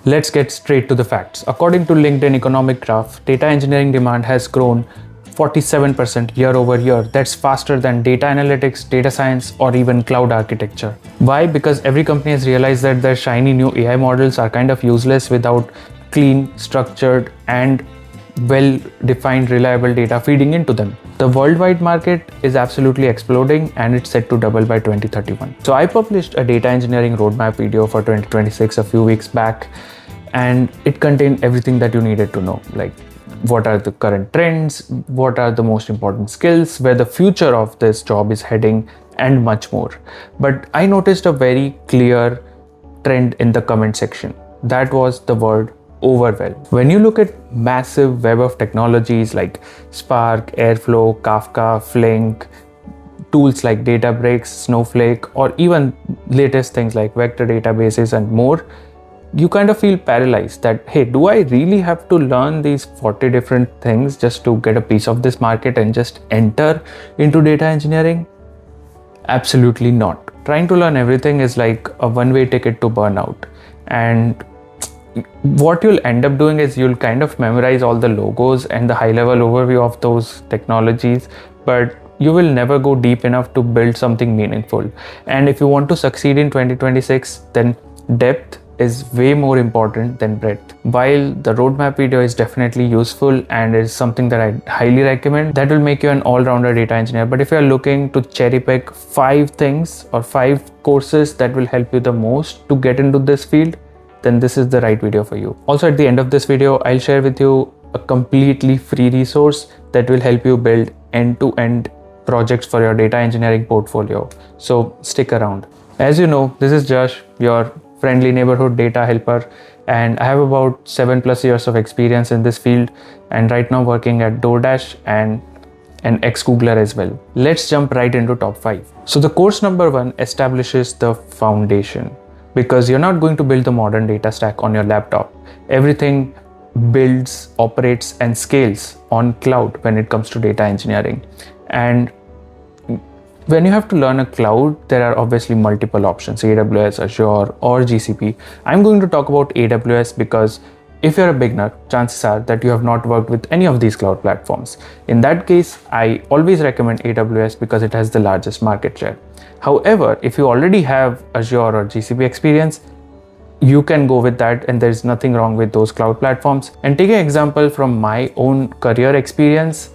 Let's get straight to the facts. According to LinkedIn Economic Graph, data engineering demand has grown 47% year over year. That's faster than data analytics, data science, or even cloud architecture. Why? Because every company has realized that their shiny new AI models are kind of useless without clean, structured, and well-defined, reliable data feeding into them. The worldwide market is absolutely exploding and it's set to double by 2031. So I published a data engineering roadmap video for 2026 a few weeks back, and it contained everything that you needed to know, like what are the current trends, what are the most important skills, where the future of this job is heading, and much more. But I noticed a very clear trend in the comment section. That was the word overwhelm. When you look at massive web of technologies like Spark, Airflow, Kafka, Flink, tools like Databricks, Snowflake, or even latest things like vector databases and more, you kind of feel paralyzed that, hey, do I really have to learn these 40 different things just to get a piece of this market and just enter into data engineering? Absolutely not. Trying to learn everything is like a one-way ticket to burnout. And what you'll end up doing is you'll kind of memorize all the logos and the high-level overview of those technologies, but you will never go deep enough to build something meaningful. And if you want to succeed in 2026, then depth is way more important than breadth. While the roadmap video is definitely useful and is something that I highly recommend, that will make you an all-rounder data engineer. But if you're looking to cherry pick 5 things or 5 courses that will help you the most to get into this field, then this is the right video for you. Also, at the end of this video, I'll share with you a completely free resource that will help you build end-to-end projects for your data engineering portfolio. So stick around. As you know, this is Josh, your friendly neighborhood data helper, and I have about 7+ years of experience in this field, and right now working at DoorDash and an ex-Googler as well. Let's jump right into top 5. So the course number 1 establishes the foundation, because you're not going to build the modern data stack on your laptop. Everything builds, operates, and scales on cloud when it comes to data engineering. And when you have to learn a cloud, there are obviously multiple options: AWS, Azure, or GCP. I'm going to talk about AWS because if you're a beginner, chances are that you have not worked with any of these cloud platforms. In that case, I always recommend AWS because it has the largest market share. However, if you already have Azure or GCP experience, you can go with that, and there's nothing wrong with those cloud platforms. And taking an example from my own career experience,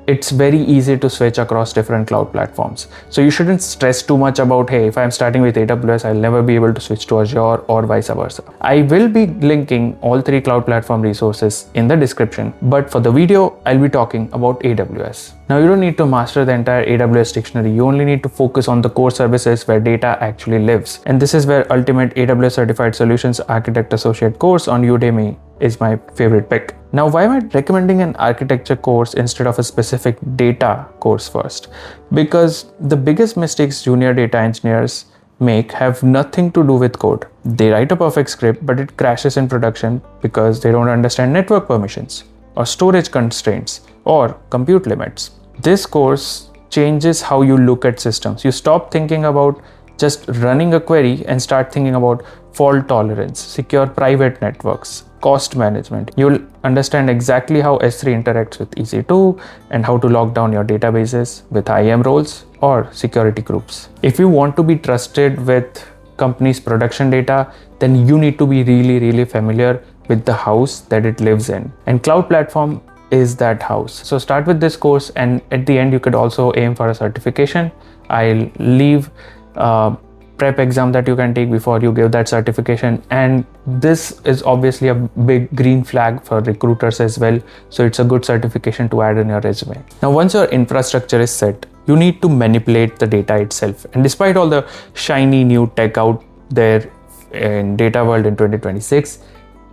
it's very easy to switch across different cloud platforms. So you shouldn't stress too much about, hey, if I'm starting with AWS, I'll never be able to switch to Azure or vice versa. I will be linking all 3 cloud platform resources in the description, but for the video, I'll be talking about AWS. Now, you don't need to master the entire AWS dictionary. You only need to focus on the core services where data actually lives. And this is where Ultimate AWS Certified Solutions Architect Associate course on Udemy is my favorite pick. Now, why am I recommending an architecture course instead of a specific data course first? Because the biggest mistakes junior data engineers make have nothing to do with code. They write a perfect script, but it crashes in production because they don't understand network permissions or storage constraints or compute limits. This course changes how you look at systems. You stop thinking about just running a query and start thinking about fault tolerance, secure private networks, cost management. You'll understand exactly how S3 interacts with EC2 and how to lock down your databases with IAM roles or security groups. If you want to be trusted with company's production data, then you need to be really familiar with the house that it lives in. And cloud platform is that house. So start with this course, and at the end, you could also aim for a certification. I'll leave prep exam that you can take before you give that certification, and this is obviously a big green flag for recruiters as well, so it's a good certification to add in your resume. Now, once your infrastructure is set, you need to manipulate the data itself, and despite all the shiny new tech out there in data world in 2026,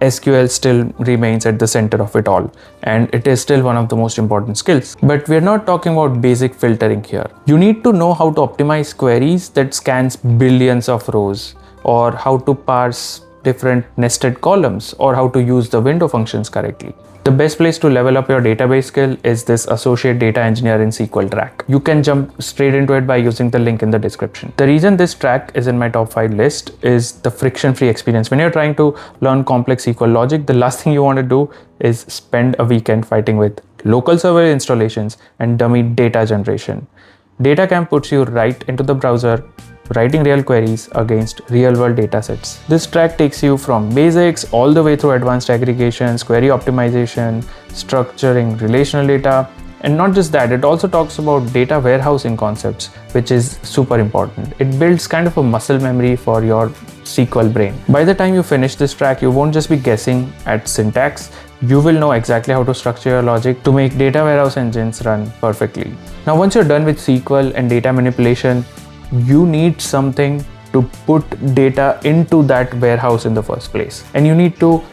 SQL still remains at the center of it all, and it is still one of the most important skills. But we're not talking about basic filtering here. You need to know how to optimize queries that scans billions of rows, or how to parse different nested columns or how to use the window functions correctly. The best place to level up your database skill is this Associate Data Engineer in SQL track. You can jump straight into it by using the link in the description. The reason this track is in my top 5 list is the friction-free experience. When you're trying to learn complex SQL logic, the last thing you want to do is spend a weekend fighting with local server installations and dummy data generation. DataCamp puts you right into the browser, writing real queries against real-world datasets. This track takes you from basics all the way through advanced aggregations, query optimization, structuring relational data, and not just that, it also talks about data warehousing concepts, which is super important. It builds kind of a muscle memory for your SQL brain. By the time you finish this track, you won't just be guessing at syntax, you will know exactly how to structure your logic to make data warehouse engines run perfectly. Now, once you're done with SQL and data manipulation, you need something to put data into that warehouse in the first place. And you need to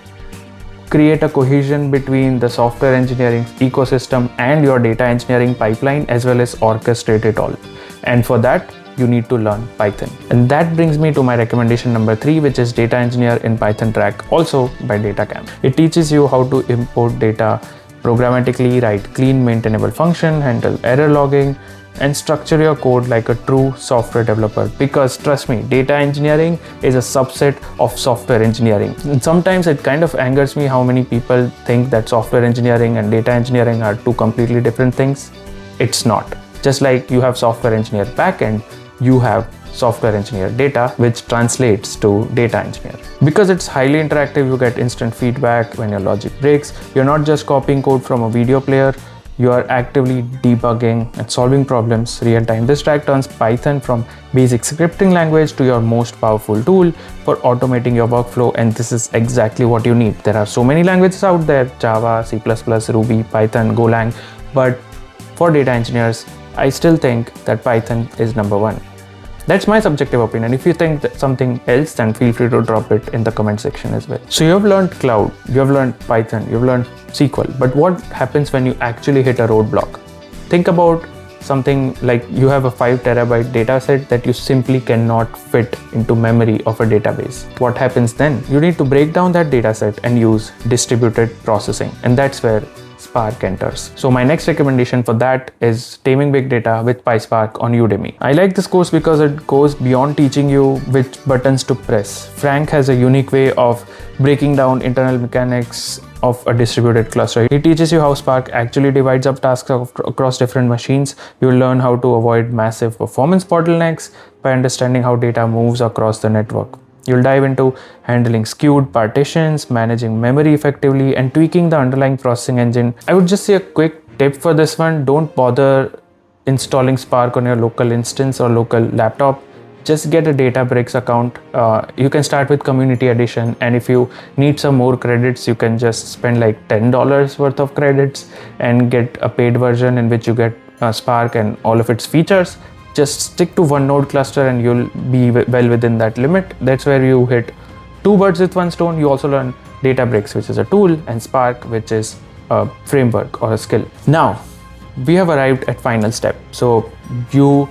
create a cohesion between the software engineering ecosystem and your data engineering pipeline, as well as orchestrate it all. And for that, you need to learn Python. And that brings me to my recommendation number 3, which is Data Engineer in Python track, also by DataCamp. It teaches you how to import data programmatically, write clean maintainable function, handle error logging, and structure your code like a true software developer. Because trust me, data engineering is a subset of software engineering. And sometimes it kind of angers me how many people think that software engineering and data engineering are two completely different things. It's not. Just like you have software engineer backend, you have software engineer data, which translates to data engineer. Because it's highly interactive, you get instant feedback when your logic breaks. You're not just copying code from a video player, you are actively debugging and solving problems real time. This track turns Python from basic scripting language to your most powerful tool for automating your workflow, and this is exactly what you need. There are so many languages out there, Java, C++, Ruby, Python, Golang, but for data engineers, I still think that Python is number 1. That's my subjective opinion. If you think that something else, then feel free to drop it in the comment section as well. So you have learned cloud, you have learned Python, you have learned SQL, but what happens when you actually hit a roadblock? Think about something like you have a 5 terabyte data set that you simply cannot fit into memory of a database. What happens then? You need to break down that data set and use distributed processing, and that's where Spark enters. So my next recommendation for that is Taming Big Data with PySpark on Udemy. I like this course because it goes beyond teaching you which buttons to press. Frank has a unique way of breaking down internal mechanics of a distributed cluster. He teaches you how Spark actually divides up tasks across different machines. You'll learn how to avoid massive performance bottlenecks by understanding how data moves across the network. You'll dive into handling skewed partitions, managing memory effectively, and tweaking the underlying processing engine. I would just say a quick tip for this one: don't bother installing Spark on your local instance or local laptop. Just get a Databricks account. You can start with Community Edition, and if you need some more credits, you can just spend like $10 worth of credits and get a paid version in which you get Spark and all of its features. Just stick to one node cluster and you'll be well within that limit. That's where you hit 2 birds with 1 stone. You also learn Databricks, which is a tool, and Spark, which is a framework or a skill. Now, we have arrived at final step. So you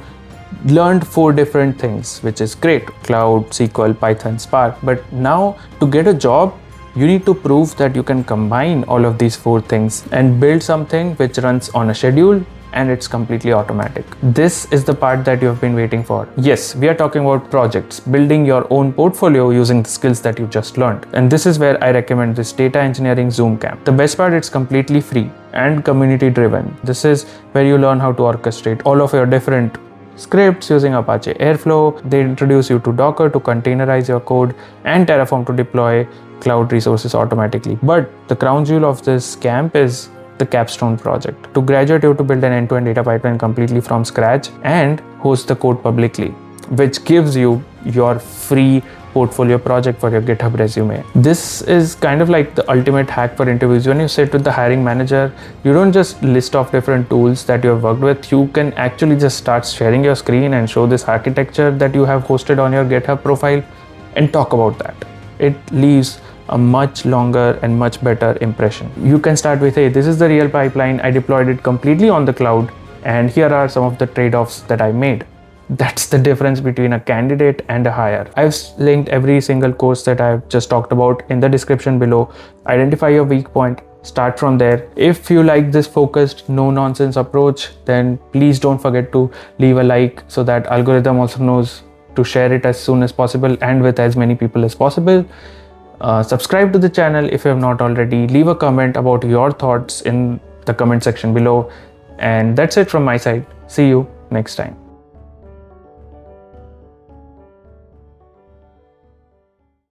learned 4 different things, which is great: cloud, SQL, Python, Spark. But now to get a job, you need to prove that you can combine all of these 4 things and build something which runs on a schedule and it's completely automatic. This is the part that you have been waiting for. Yes, we are talking about projects, building your own portfolio using the skills that you just learned. And this is where I recommend this Data Engineering Zoom Camp. The best part, it's completely free and community driven. This is where you learn how to orchestrate all of your different scripts using Apache Airflow. They introduce you to Docker to containerize your code and Terraform to deploy cloud resources automatically. But the crown jewel of this camp is the capstone project. To graduate, you have to build an end-to-end data pipeline completely from scratch and host the code publicly, which gives you your free portfolio project for your GitHub resume. This is kind of like the ultimate hack for interviews. When you sit with the hiring manager, you don't just list off different tools that you have worked with. You can actually just start sharing your screen and show this architecture that you have hosted on your GitHub profile and talk about that. It leaves a much longer and much better impression. You can start with, hey, this is the real pipeline. I deployed it completely on the cloud, and here are some of the trade-offs that I made. That's the difference between a candidate and a hire. I've linked every single course that I've just talked about in the description below. Identify your weak point, start from there. If you like this focused, no nonsense approach, then please don't forget to leave a like so that algorithm also knows to share it as soon as possible and with as many people as possible. Subscribe to the channel if you have not already. Leave a comment about your thoughts in the comment section below. And that's it from my side. See you next time.